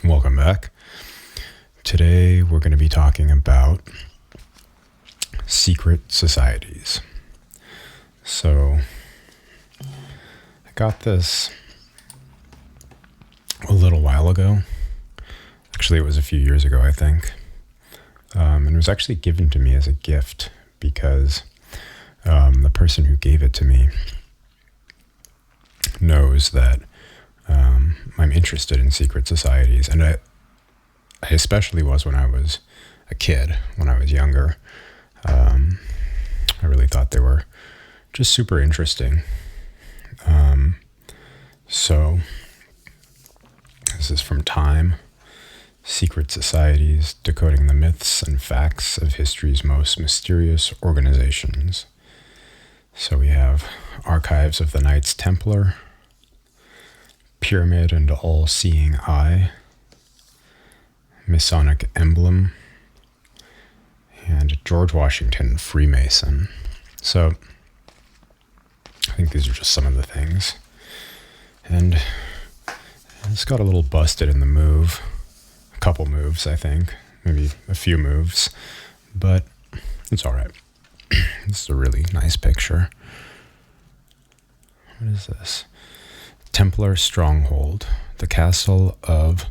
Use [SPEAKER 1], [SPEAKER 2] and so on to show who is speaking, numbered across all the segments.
[SPEAKER 1] Welcome back. Today we're going to be talking about secret societies. So I got this a little while ago. Actually, it was a few years ago, I think. And it was actually given to me as a gift because the person who gave it to me knows that I'm interested in secret societies, and I especially was when I was a kid, when I was younger. I really thought they were just super interesting. So this is from Time, Secret Societies, Decoding the Myths and Facts of History's Most Mysterious Organizations. So we have Archives of the Knights Templar, Pyramid and All-Seeing Eye, Masonic Emblem, and George Washington Freemason. So I think these are just some of the things. And it's got a little busted in the move. A couple moves, I think. Maybe a few moves. But it's all right. This is a really nice picture. What is this? Templar Stronghold. The castle of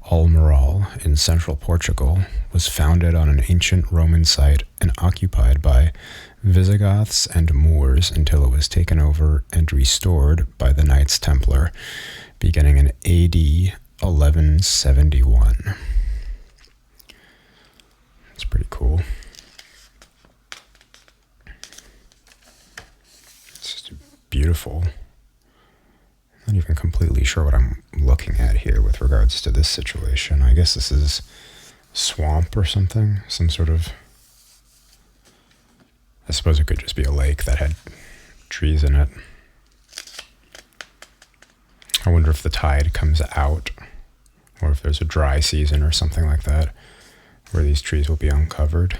[SPEAKER 1] Almoral in central Portugal was founded on an ancient Roman site and occupied by Visigoths and Moors until it was taken over and restored by the Knights Templar beginning in AD 1171. It's pretty cool. It's just beautiful. I'm not even completely sure what I'm looking at here with regards to this situation. I guess this is swamp or something, some sort of, I suppose it could just be a lake that had trees in it. I wonder if the tide comes out, or if there's a dry season or something like that, where these trees will be uncovered.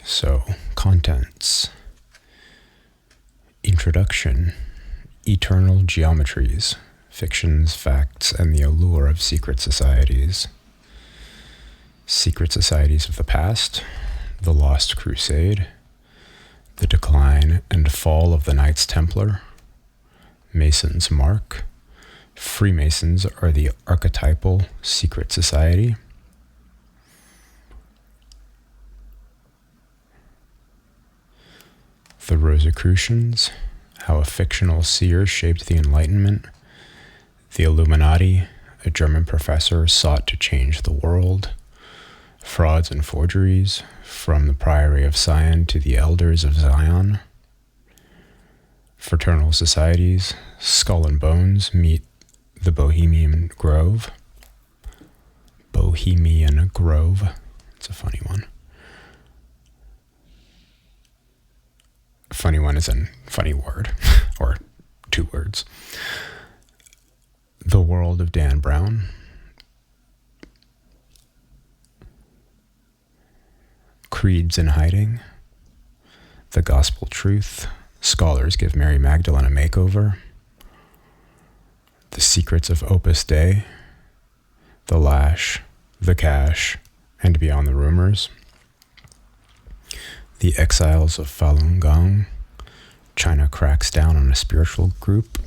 [SPEAKER 1] So, contents. Introduction. Eternal geometries. Fictions, facts, and the allure of secret societies. Secret societies of the past. The Lost Crusade. The decline and fall of the Knights Templar. Mason's mark. Freemasons are the archetypal secret society. The Rosicrucians, how a fictional seer shaped the Enlightenment. The Illuminati, a German professor sought to change the world. Frauds and forgeries, from the Priory of Sion to the Elders of Zion. Fraternal societies, Skull and Bones meet the Bohemian Grove. Bohemian Grove, it's a funny one. Funny one is a funny word, or two words. The World of Dan Brown. Creeds in Hiding. The Gospel Truth. Scholars give Mary Magdalene a makeover. The Secrets of Opus Dei. The Lash. The Cash. And Beyond the Rumors. The Exiles of Falun Gong. China cracks down on a spiritual group.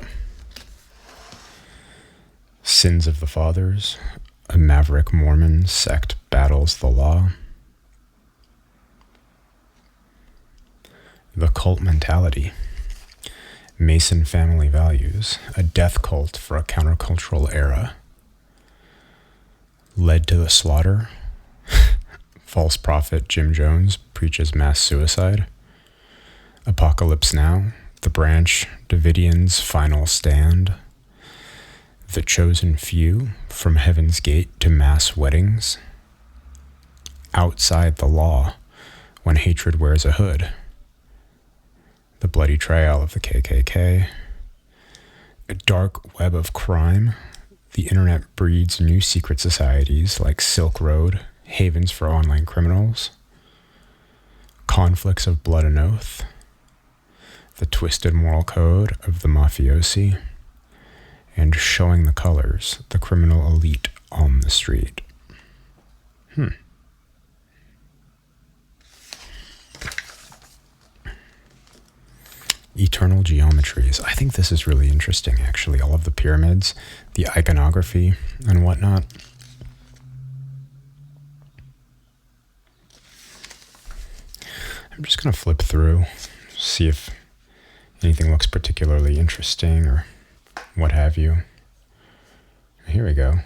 [SPEAKER 1] Sins of the Fathers. A maverick Mormon sect battles the law. The Cult Mentality. Mason Family Values. A death cult for a countercultural era. Led to the Slaughter. False prophet Jim Jones preaches mass suicide. Apocalypse Now, The Branch Davidians' Final Stand. The Chosen Few, From Heaven's Gate to Mass Weddings. Outside the Law, When Hatred Wears a Hood. The Bloody Trail of the KKK. A Dark Web of Crime. The internet breeds new secret societies like Silk Road, havens for online criminals. Conflicts of Blood and Oath. the twisted moral code of the mafiosi, and showing the colors, the criminal elite on the street. Eternal geometries. I think this is really interesting, actually. All of the pyramids, the iconography, and whatnot. I'm just going to flip through, see if anything looks particularly interesting or what have you. Here we go.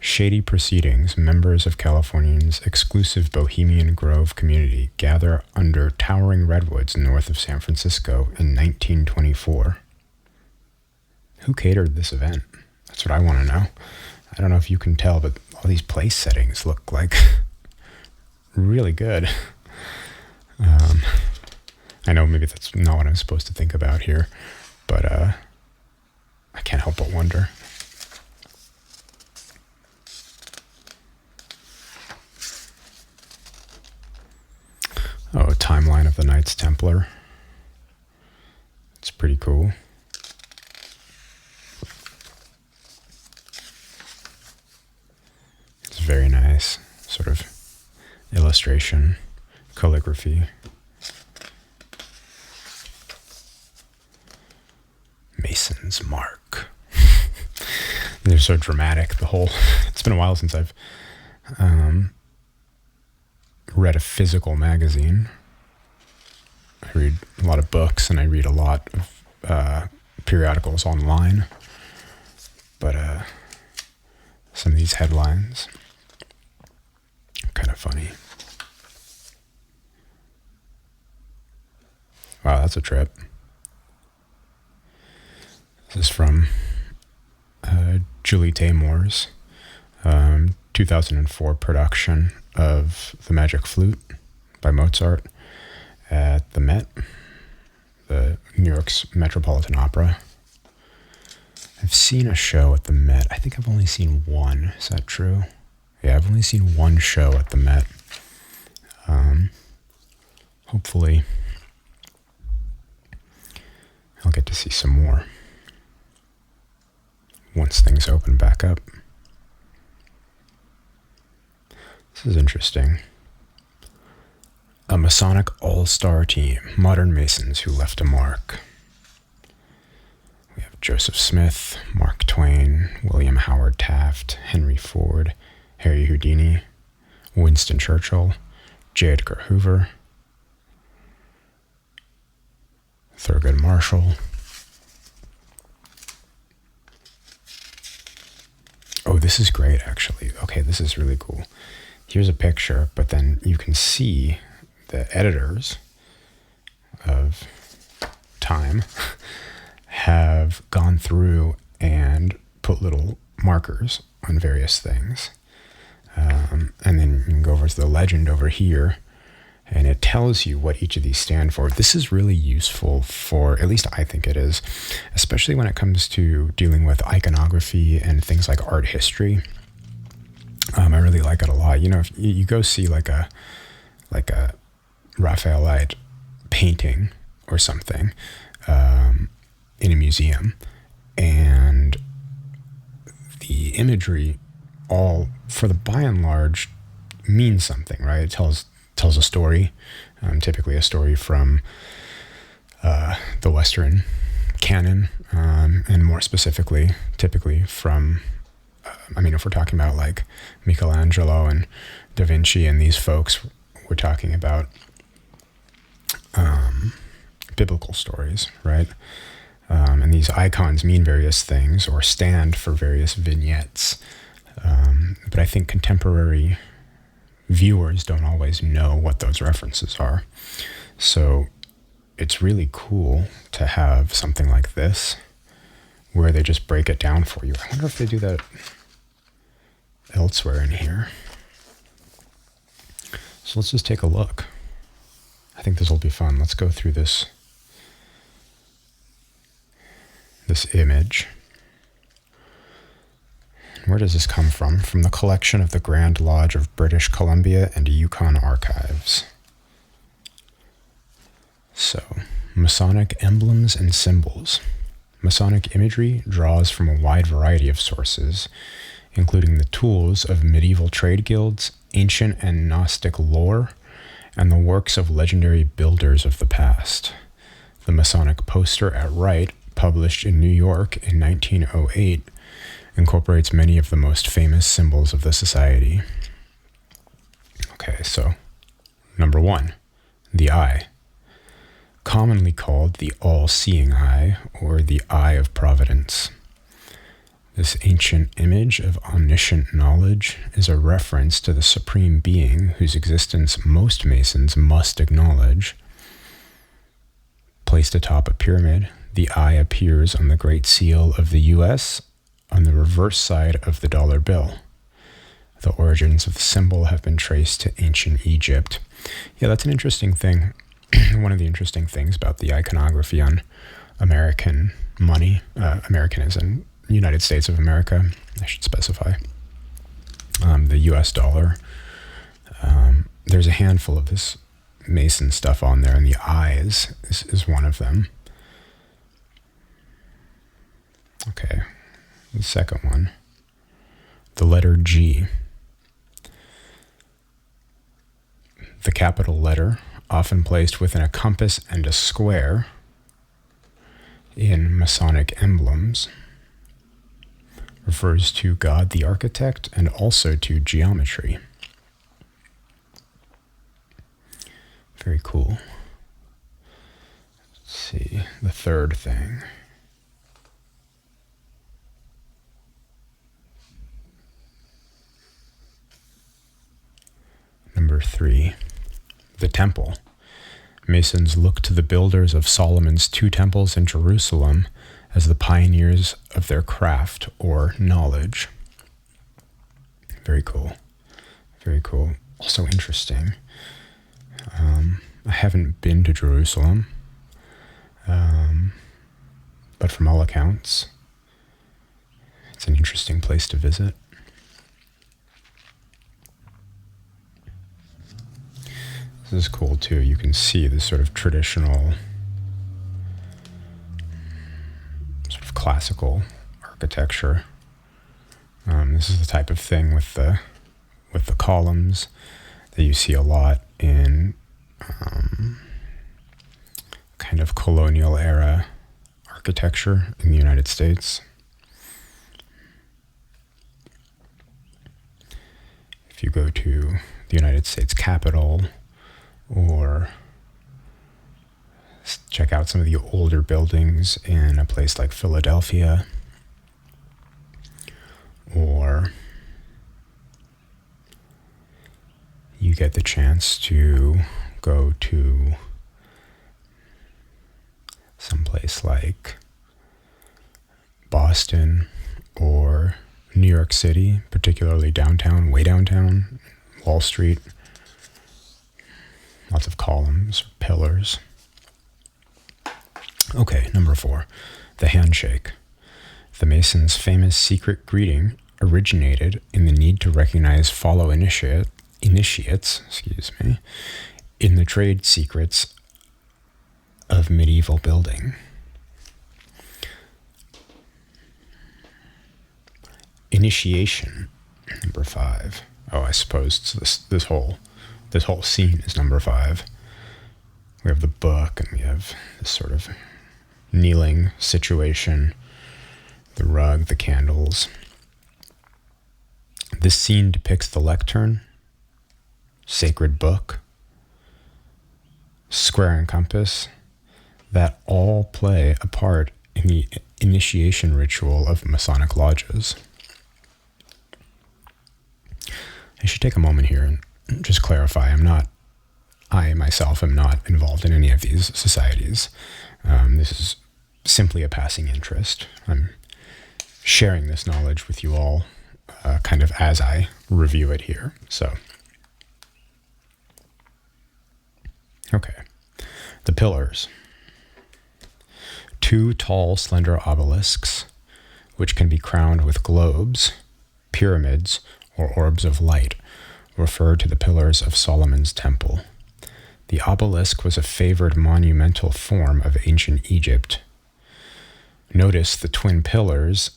[SPEAKER 1] Shady proceedings. Members of California's exclusive Bohemian Grove community gather under towering redwoods north of San Francisco in 1924. Who catered this event? That's what I want to know. I don't know if you can tell, but all these place settings look like really good. I know maybe that's not what I'm supposed to think about here, but I can't help but wonder. Oh, a timeline of the Knights Templar. It's pretty cool. It's very nice, sort of illustration, calligraphy. Mason's mark. They're so dramatic, the whole... It's been a while since I've read a physical magazine. I read a lot of books and I read a lot of periodicals online. But some of these headlines are kind of funny. Wow, that's a trip. This is from Julie Taymor's 2004 production of The Magic Flute by Mozart at the Met, the New York's Metropolitan Opera. I've seen a show at the Met. I think I've only seen one. Is that true? Yeah, I've only seen one show at the Met. Hopefully I'll get to see some more once things open back up. This is interesting. A Masonic all-star team, modern Masons who left a mark. We have Joseph Smith, Mark Twain, William Howard Taft, Henry Ford, Harry Houdini, Winston Churchill, J. Edgar Hoover, Thurgood Marshall. Oh, this is great, actually. Okay, this is really cool. Here's a picture, but then you can see the editors of Time have gone through and put little markers on various things. And then you can go over to the legend over here, and it tells you what each of these stand for. This is really useful for, at least I think it is, especially when it comes to dealing with iconography and things like art history. I really like it a lot. You know, if you go see like a Raphaelite painting or something in a museum, and the imagery all, for the by and large, means something, right? It tells a story, typically a story from the Western canon, and more specifically, typically from, if we're talking about like Michelangelo and Da Vinci and these folks, we're talking about biblical stories, right? And these icons mean various things or stand for various vignettes. But I think contemporary viewers don't always know what those references are. So it's really cool to have something like this where they just break it down for you. I wonder if they do that elsewhere in here. So let's just take a look. I think this will be fun. Let's go through this image. Where does this come from? From the collection of the Grand Lodge of British Columbia and Yukon Archives. So Masonic emblems and symbols. Masonic imagery draws from a wide variety of sources, including the tools of medieval trade guilds, ancient and Gnostic lore, and the works of legendary builders of the past. The Masonic poster at right, published in New York in 1908, incorporates many of the most famous symbols of the society. Okay, so number 1, the eye. Commonly called the all-seeing eye or the eye of providence. This ancient image of omniscient knowledge is a reference to the supreme being whose existence most Masons must acknowledge. Placed atop a pyramid, the eye appears on the Great Seal of the U.S. on the reverse side of the dollar bill. The origins of the symbol have been traced to ancient Egypt. Yeah, that's an interesting thing. One of the interesting things about the iconography on American money, American as in United States of America, I should specify, the US dollar, there's a handful of this Mason stuff on there, and the eye is one of them. Okay, the second one, the letter G. The capital letter, often placed within a compass and a square in Masonic emblems, refers to God the architect and also to geometry. Very cool. Let's see, the third thing. Number 3, the temple. Masons look to the builders of Solomon's 2 temples in Jerusalem as the pioneers of their craft or knowledge. Very cool. Very cool. Also interesting. I haven't been to Jerusalem, but from all accounts, it's an interesting place to visit. This is cool too. You can see this sort of traditional, sort of classical architecture. This is the type of thing with the columns that you see a lot in kind of colonial era architecture in the United States. If you go to the United States Capitol, or check out some of the older buildings in a place like Philadelphia, or you get the chance to go to someplace like Boston or New York City, particularly downtown, way downtown, Wall Street. Lots of columns, pillars. Okay, number 4, the handshake. The Masons' famous secret greeting originated in the need to recognize fellow initiates, in the trade secrets of medieval building. Initiation, number 5. Oh, I suppose it's this whole scene is number 5. We have the book, and we have this sort of kneeling situation, the rug, the candles. This scene depicts the lectern, sacred book, square and compass, that all play a part in the initiation ritual of Masonic lodges. I should take a moment here and just clarify, I myself am not involved in any of these societies. This is simply a passing interest. I'm sharing this knowledge with you all kind of as I review it here. So, okay. The pillars. 2 tall, slender obelisks, which can be crowned with globes, pyramids, or orbs of light, refer to the pillars of Solomon's temple. The obelisk was a favored monumental form of ancient Egypt. Notice the twin pillars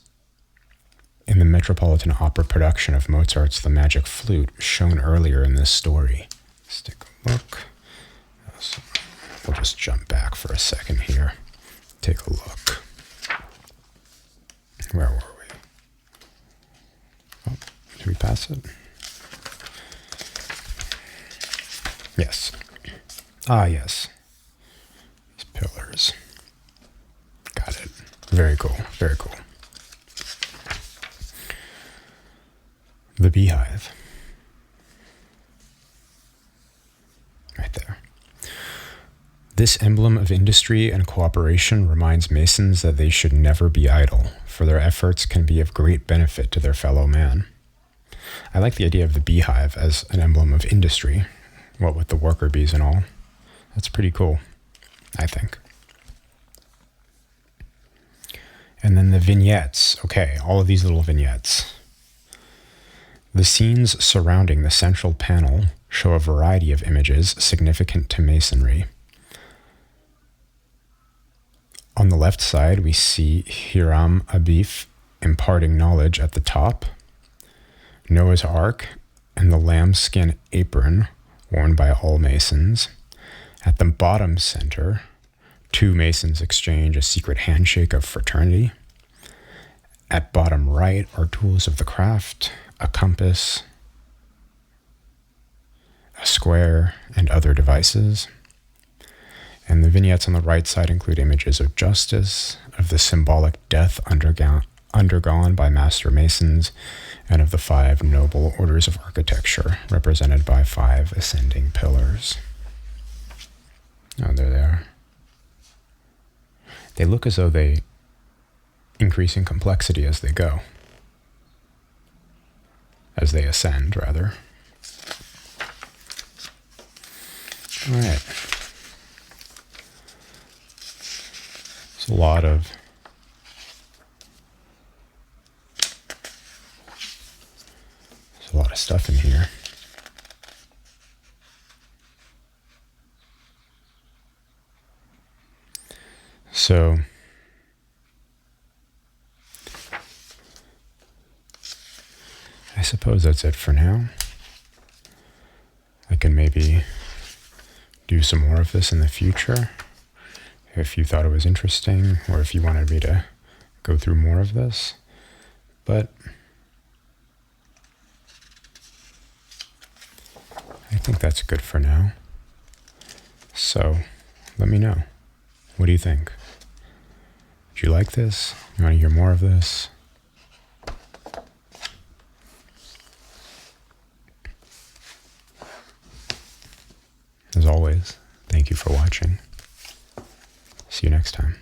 [SPEAKER 1] in the Metropolitan Opera production of Mozart's The Magic Flute, shown earlier in this story. Let's take a look. We'll just jump back for a second here. Take a look. Where were we? Oh, did we pass it? Yes. Ah, yes. These pillars. Got it. Very cool. Very cool. The beehive. Right there. This emblem of industry and cooperation reminds Masons that they should never be idle, for their efforts can be of great benefit to their fellow man. I like the idea of the beehive as an emblem of industry, what with the worker bees and all. That's pretty cool, I think. And then the vignettes. Okay, all of these little vignettes. The scenes surrounding the central panel show a variety of images significant to Masonry. On the left side, we see Hiram Abif imparting knowledge at the top, Noah's Ark, and the lambskin apron worn by all Masons. At the bottom center, two Masons exchange a secret handshake of fraternity. At bottom right are tools of the craft, a compass, a square, and other devices. And the vignettes on the right side include images of justice, of the symbolic death undergone by master masons, and of the 5 noble orders of architecture, represented by 5 ascending pillars. Oh, there they are. They look as though they increase in complexity as they go. As they ascend, rather. All right. There's a lot of stuff in here. So I suppose that's it for now. I can maybe do some more of this in the future if you thought it was interesting, or if you wanted me to go through more of this. But I think that's good for now. So let me know. What do you think? Did you like this? You want to hear more of this? As always, thank you for watching. See you next time.